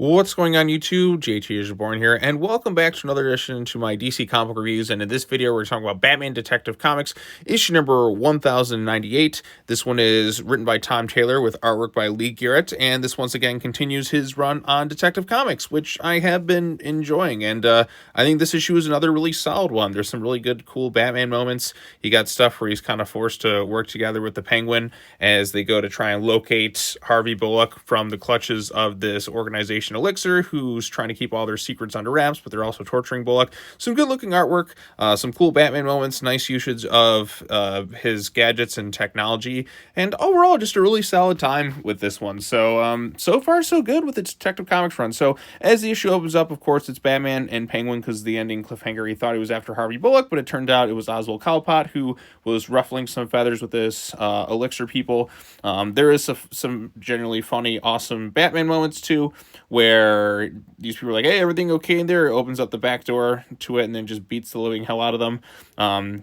What's going on YouTube? JT is Reborn here, and welcome back to another edition to my DC comic reviews. And in this video, we're talking about Batman Detective Comics, issue number 1098. This one is written by Tom Taylor with artwork by Lee Garrett, and this once again continues his run on Detective Comics, which I have been enjoying. And I think this issue is another really solid one. There's some really good, cool Batman moments. You got stuff where he's kind of forced to work together with the Penguin as they go to try and locate Harvey Bullock from the clutches of this organization Elixir, who's trying to keep all their secrets under wraps, but they're also torturing Bullock. Some good looking artwork, some cool Batman moments, nice usage of his gadgets and technology, and overall just a really solid time with this one. So so far so good with the Detective Comics run. So as the issue opens up, of course it's Batman and Penguin, because the ending cliffhanger, he thought he was after Harvey Bullock, but it turned out it was Oswald Cobblepot who was ruffling some feathers with this Elixir people. There is some genuinely funny, awesome Batman moments too, where these people are like, hey, everything okay in there? It opens up the back door to it and then just beats the living hell out of them.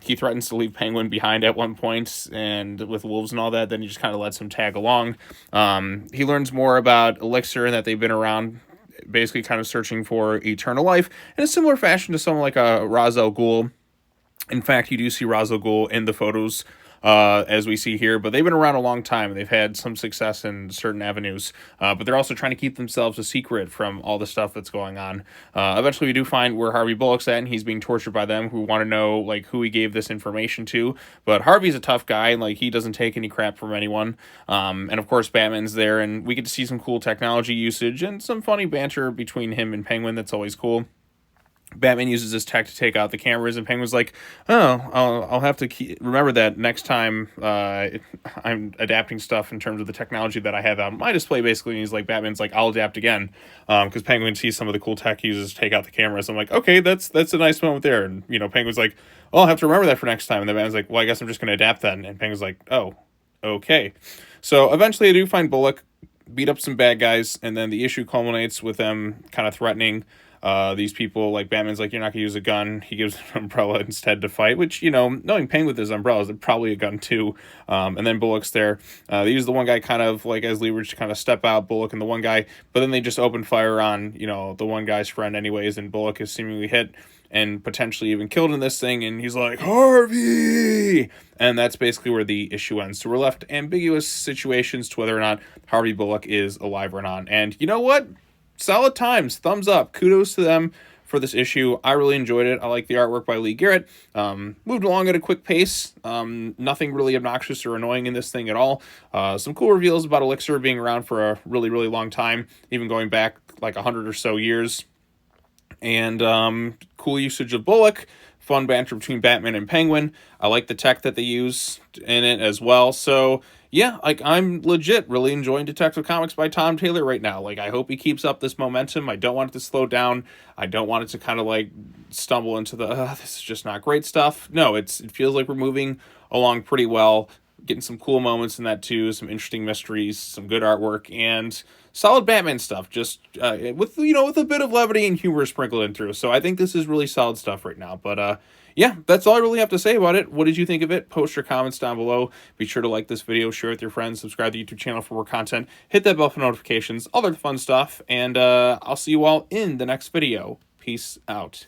He threatens to leave Penguin behind at one point, and with wolves and all that, then he just kind of lets him tag along. He learns more about Elixir and that they've been around, basically kind of searching for eternal life in a similar fashion to someone like a Ra's al Ghul. In fact, you do see Ra's al Ghul in the photos, as we see here, but they've been around a long time. They've had some success in certain avenues, but they're also trying to keep themselves a secret from all the stuff that's going on. Eventually, we do find where Harvey Bullock's at, and he's being tortured by them, who want to know like who he gave this information to. But Harvey's a tough guy, and like he doesn't take any crap from anyone. And of course, Batman's there, and we get to see some cool technology usage and some funny banter between him and Penguin. That's always cool. Batman uses this tech to take out the cameras, and Penguin's like, oh, I'll have to remember that next time I'm adapting stuff in terms of the technology that I have on my display, basically. And he's like, Batman's like, I'll adapt again, because Penguin sees some of the cool tech he uses to take out the cameras. I'm like, okay, that's a nice moment there. And, you know, Penguin's like, oh, I'll have to remember that for next time. And then Batman's like, well, I guess I'm just going to adapt then. And Penguin's like, oh, okay. So eventually I do find Bullock, beat up some bad guys, and then the issue culminates with them kind of threatening these people. Like Batman's like, you're not gonna use a gun. He gives an umbrella instead to fight, which, you know, knowing Penguin with his umbrellas, they're probably a gun too. And then Bullock's there. They use the one guy kind of like as leverage to kind of step out, Bullock and the one guy, but then they just open fire on, you know, the one guy's friend anyways, and Bullock is seemingly hit and potentially even killed in this thing, and he's like, Harvey! And that's basically where the issue ends. So we're left ambiguous situations to whether or not Harvey Bullock is alive or not. And you know what? Solid times. Thumbs up. Kudos to them for this issue. I really enjoyed it. I like the artwork by Lee Garrett. Moved along at a quick pace. Nothing really obnoxious or annoying in this thing at all. Some cool reveals about Elixir being around for a really, really long time, even going back like 100 or so years. And cool usage of Bullock, fun banter between Batman and Penguin. I like the tech that they use in it as well. So yeah, like I'm legit really enjoying Detective Comics by Tom Taylor right now. Like I hope he keeps up this momentum. I don't want it to slow down. I don't want it to kind of like stumble into the this is just not great stuff. No, it feels like we're moving along pretty well. Getting some cool moments in that too, some interesting mysteries, some good artwork, and solid Batman stuff, just with, you know, with a bit of levity and humor sprinkled in through. So I think this is really solid stuff right now. But yeah, that's all I really have to say about it. What did you think of it? Post your comments down below. Be sure to like this video, share it with your friends, subscribe to the YouTube channel for more content, hit that bell for notifications, all that fun stuff, and I'll see you all in the next video. Peace out.